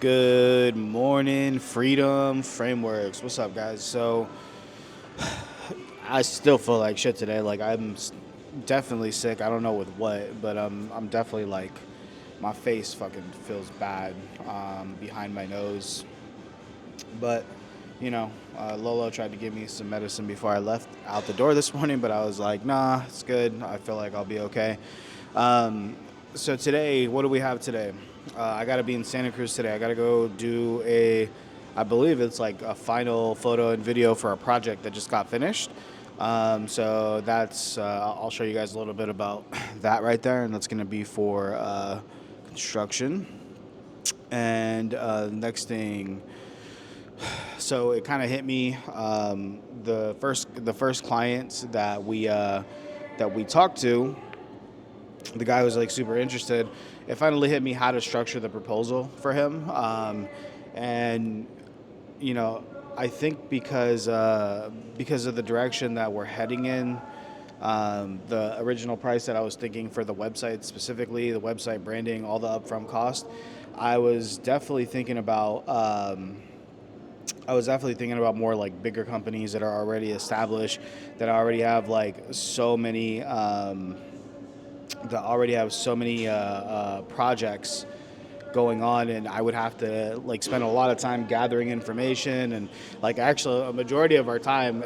Good morning, Freedom Frameworks. What's up, guys? So, I still feel like shit today. Like, definitely sick. I don't know with what, but I'm definitely like, my face fucking feels bad behind my nose. But, Lolo tried to give me some medicine before I left out the door this morning, but I was like, nah, it's good. I feel like I'll be okay. Um, so today, what do we have today? I got to be in Santa Cruz today. I got to go do I believe it's like a final photo and video for a project that just got finished. So I'll show you guys a little bit about that right there, and that's going to be for construction. And next thing, so it kind of hit me. The first client that we talked to, the guy was like super interested. It finally hit me how to structure the proposal for him, and you know, I think because of the direction that we're heading in, the original price that I was thinking for the website specifically, the website branding, all the upfront cost, I was definitely thinking about. I was definitely thinking about more like bigger companies that are already established, that already have like so many. That already have so many projects going on, and I would have to like spend a lot of time gathering information, and like actually a majority of our time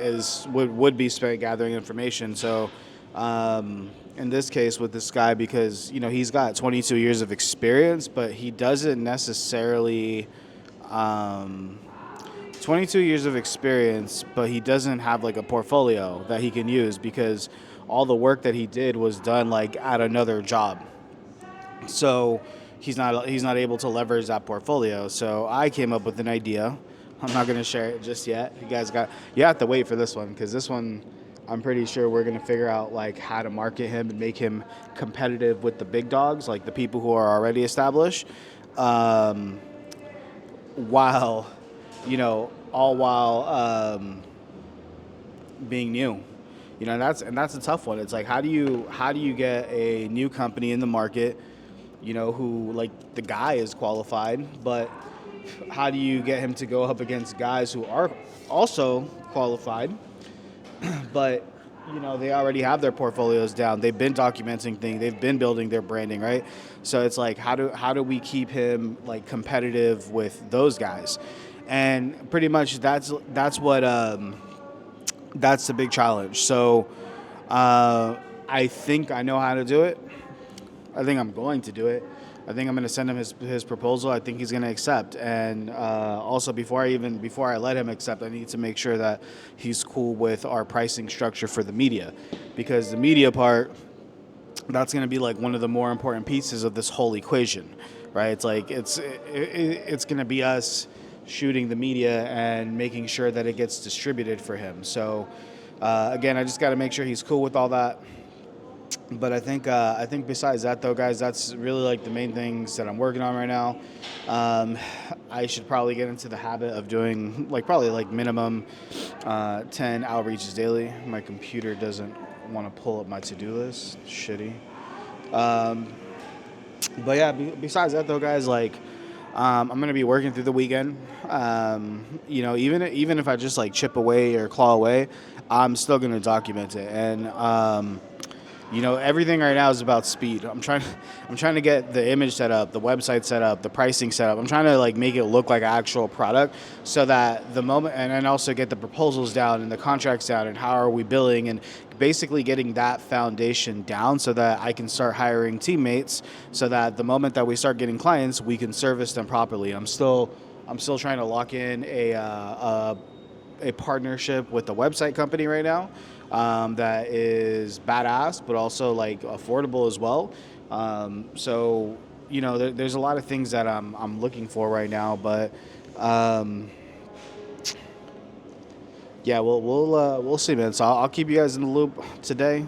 would be spent gathering information. So in this case with this guy, because he's got 22 years of experience, but he doesn't necessarily 22 years of experience, but he doesn't have like a portfolio that he can use because all the work that he did was done like at another job. So he's not able to leverage that portfolio. So I came up with an idea. I'm not going to share it just yet. You have to wait for this one, because this one I'm pretty sure we're going to figure out like how to market him and make him competitive with the big dogs, like the people who are already established. While all while being new. That's a tough one. It's like, how do you get a new company in the market, who, like, the guy is qualified, but how do you get him to go up against guys who are also qualified, but they already have their portfolios down. They've been documenting things. They've been building their branding, right? So it's like, how do we keep him like competitive with those guys? And pretty much that's the big challenge. So I think I know how to do it. I think I'm going to do it. I think I'm going to send him his proposal. I think he's going to accept. And also, before I let him accept, I need to make sure that he's cool with our pricing structure for the media, because the media part, that's going to be like one of the more important pieces of this whole equation, right? It's like it's going to be us shooting the media and making sure that it gets distributed for him. So again, I just got to make sure he's cool with all that. But I think besides that, though, guys, that's really like the main things that I'm working on right now. I should probably get into the habit of doing probably minimum 10 outreaches daily. My computer doesn't want to pull up my to-do list. Shitty. But yeah, besides that, though, guys, I'm gonna be working through the weekend. Even if I just like chip away or claw away, I'm still gonna document it. And everything right now is about speed. I'm trying to get the image set up, the website set up, the pricing set up. I'm trying to like make it look like an actual product, so that the moment, and then also get the proposals down and the contracts down and how are we billing, and basically getting that foundation down so that I can start hiring teammates, so that the moment that we start getting clients, we can service them properly. I'm still trying to lock in a partnership with the website company right now, that is badass, but also like affordable as well. So there's a lot of things that I'm looking for right now, but yeah, we'll see, man. So I'll keep you guys in the loop today.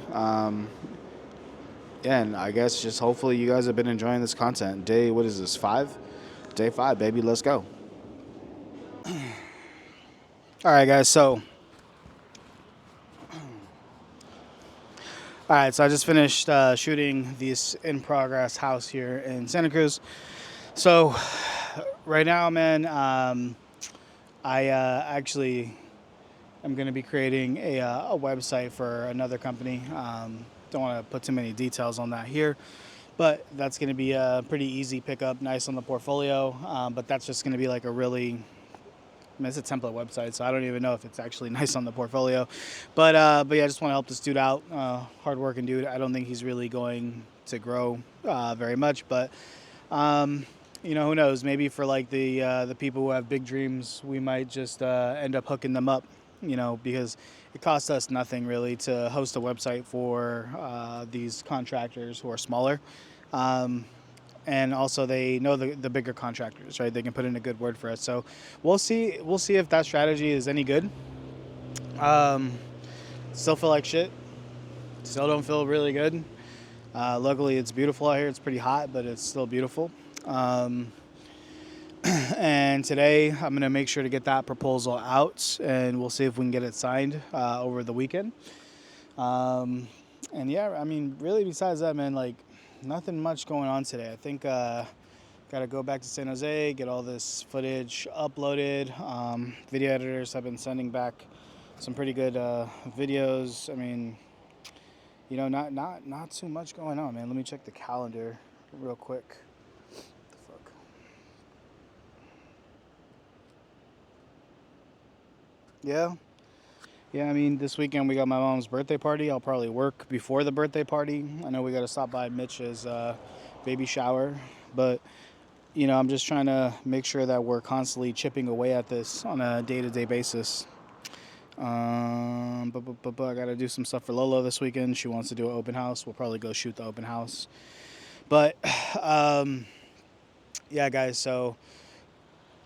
And I guess just hopefully you guys have been enjoying this content. What is this, 5? Day 5, baby. Let's go. All right, guys. So I just finished shooting this in progress house here in Santa Cruz. So Right now, man, I actually am going to be creating a website for another company. Don't want to put too many details on that here, but that's going to be a pretty easy pickup, nice on the portfolio. But that's just going to be like a really, I mean, it's a template website, so I don't even know if it's actually nice on the portfolio. But yeah, I just want to help this dude out. Hardworking dude. I don't think he's really going to grow very much, but who knows? Maybe for like the people who have big dreams, we might just end up hooking them up. Because it costs us nothing really to host a website for these contractors who are smaller. Um, and also they know the bigger contractors, right? They can put in a good word for us. So we'll see. We'll see if that strategy is any good. Um, Still feel like shit. Still don't feel really good. Luckily, it's beautiful out here. It's pretty hot, but it's still beautiful. Um, and today, I'm going to make sure to get that proposal out, and we'll see if we can get it signed over the weekend. Um, and yeah, I mean, really, besides that, man, like, nothing much going on today. I think got to go back to San Jose, get all this footage uploaded. Video editors have been sending back some pretty good videos. I mean, not too much going on, man. Let me check the calendar real quick. What the fuck? Yeah. Yeah, I mean, this weekend we got my mom's birthday party. I'll probably work before the birthday party. I know we got to stop by Mitch's baby shower, but I'm just trying to make sure that we're constantly chipping away at this on a day-to-day basis. But I got to do some stuff for Lolo this weekend. She wants to do an open house. We'll probably go shoot the open house. But yeah, guys. So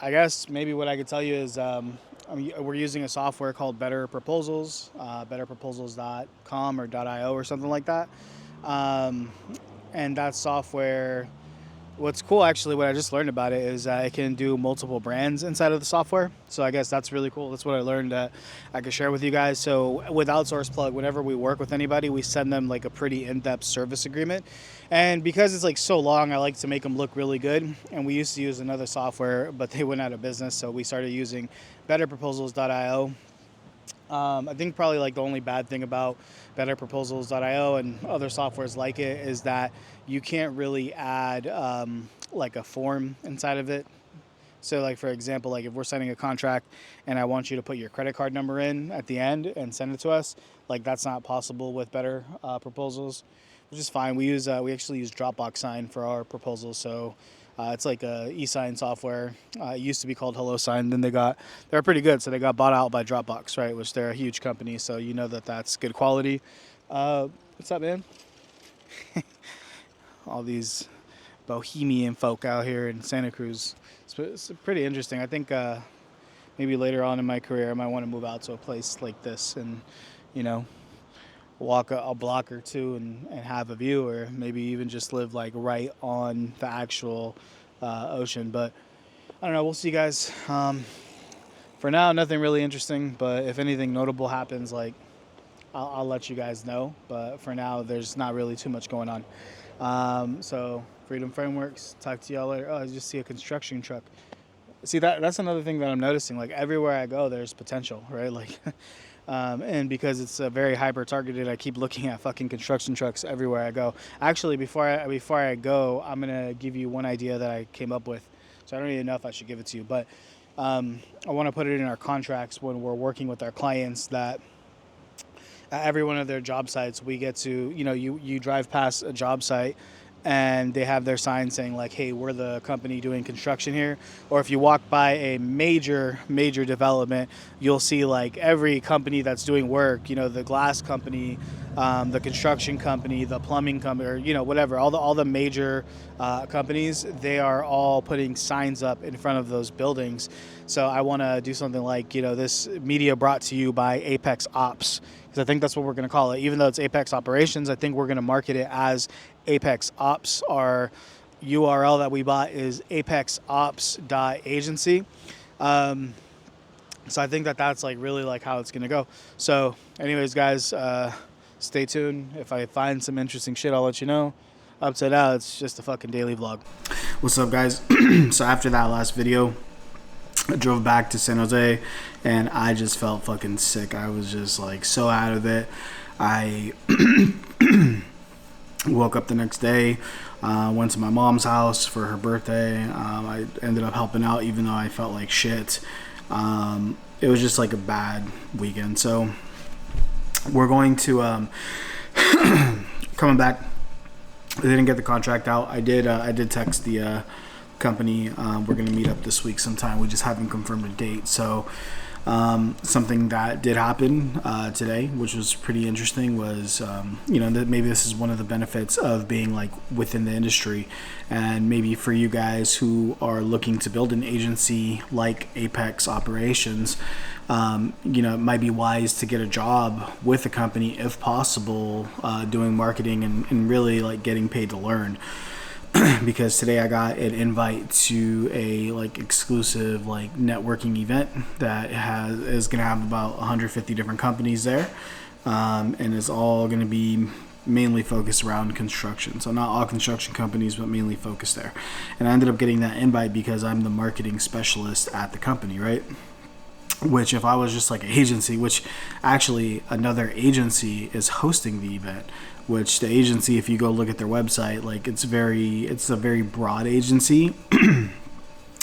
I guess maybe what I could tell you is we're using a software called Better Proposals, betterproposals.com or .io or something like that. And that software, what's cool actually, what I just learned about it is it can do multiple brands inside of the software. So I guess that's really cool. That's what I learned that I could share with you guys. So with Outsource Plug, whenever we work with anybody, we send them like a pretty in-depth service agreement. And because it's like so long, I like to make them look really good. And we used to use another software, but they went out of business. So we started using betterproposals.io. I think probably like the only bad thing about betterproposals.io and other softwares like it is that you can't really add like a form inside of it. So like, for example, like if we're signing a contract and I want you to put your credit card number in at the end and send it to us, like that's not possible with Better Proposals, which is fine. We actually use Dropbox Sign for our proposals. So it's like a e-sign software. It used to be called HelloSign. Then they're pretty good. So they got bought out by Dropbox, right? Which they're a huge company. So you know that's good quality. What's up, man? All these bohemian folk out here in Santa Cruz. It's pretty interesting. I think maybe later on in my career, I might want to move out to a place like this and, walk a block or two and have a view, or maybe even just live like right on the actual ocean. But I don't know. We'll see, guys. For now, nothing really interesting. But if anything notable happens, like I'll let you guys know. But for now, there's not really too much going on. So Freedom Frameworks. Talk to y'all later. Oh, I just see a construction truck. See, that's another thing that I'm noticing. Like everywhere I go, there's potential, right? Like. And because it's very hyper targeted, I keep looking at fucking construction trucks everywhere I go. Actually, before I go, I'm gonna give you one idea that I came up with. So I don't even know if I should give it to you, but I want to put it in our contracts when we're working with our clients that at every one of their job sites, we get to, you drive past a job site and they have their sign saying like, hey, we're the company doing construction here. Or if you walk by a major development, you'll see like every company that's doing work, the glass company, the construction company, the plumbing company, or, whatever, all the major companies, they are all putting signs up in front of those buildings. So I want to do something like, this media brought to you by Apex Ops, because I think that's what we're going to call it. Even though it's Apex Operations, I think we're going to market it as Apex Ops. Our URL that we bought is apexops.agency. So I think that's like really like how it's going to go. So anyways, guys, stay tuned. If I find some interesting shit, I'll let you know. up to now, it's just a fucking daily vlog. What's up, guys? So after that last video, I drove back to San Jose, and I just felt fucking sick. I was just like so out of it. I woke up the next day, went to my mom's house for her birthday. I ended up helping out even though I felt like shit. It was just like a bad weekend. So we're going to coming back. I didn't get the contract out. I did text the company. We're gonna meet up this week sometime. We just haven't confirmed a date. So something that did happen today, which was pretty interesting, was that maybe this is one of the benefits of being like within the industry, and maybe for you guys who are looking to build an agency like Apex Operations, it might be wise to get a job with a company if possible, doing marketing and really like getting paid to learn. Because today I got an invite to a like exclusive like networking event that is gonna have about 150 different companies there, and it's all gonna be mainly focused around construction. So not all construction companies, but mainly focused there. And I ended up getting that invite because I'm the marketing specialist at the company, right? Which if I was just like an agency, which actually another agency is hosting the event, which the agency, if you go look at their website, like it's a very broad agency.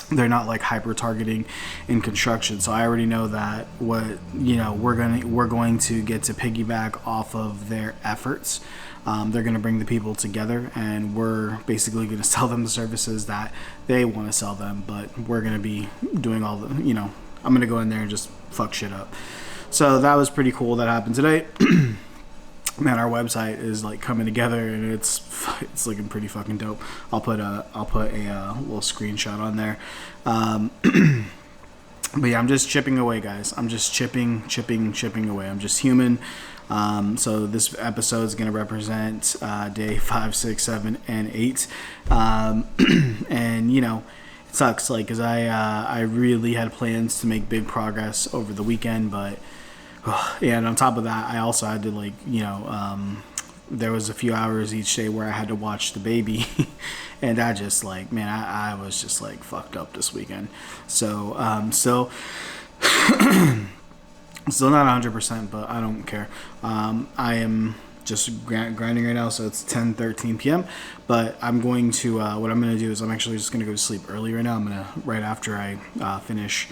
They're not like hyper targeting in construction. So I already know that we're going to get to piggyback off of their efforts. They're going to bring the people together, and we're basically going to sell them the services that they want to sell them, but we're going to be doing all the, I'm going to go in there and just fuck shit up. So that was pretty cool. That happened today. Man, our website is like coming together, and it's looking pretty fucking dope. I'll put a little screenshot on there. But yeah, I'm just chipping away, guys. I'm just chipping away. I'm just human. So this episode is going to represent day 5, 6, 7, and 8. And it sucks, like, because I really had plans to make big progress over the weekend, but yeah, and on top of that, I also had to like, there was a few hours each day where I had to watch the baby, and I just like, man, I was just like fucked up this weekend. So still not 100%, but I don't care. I am just grinding right now, so it's 10:13 p.m. But I'm going to what I'm going to do is I'm actually just going to go to sleep early right now. I'm going to, right after I finish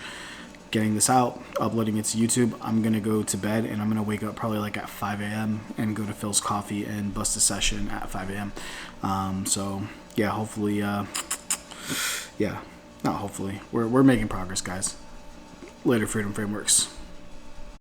getting this out, uploading it to YouTube, I'm going to go to bed, and I'm going to wake up probably like at 5 a.m. and go to Phil's Coffee and bust a session at 5 a.m. So yeah, hopefully, not hopefully, we're making progress, guys. Later, Freedom Frameworks.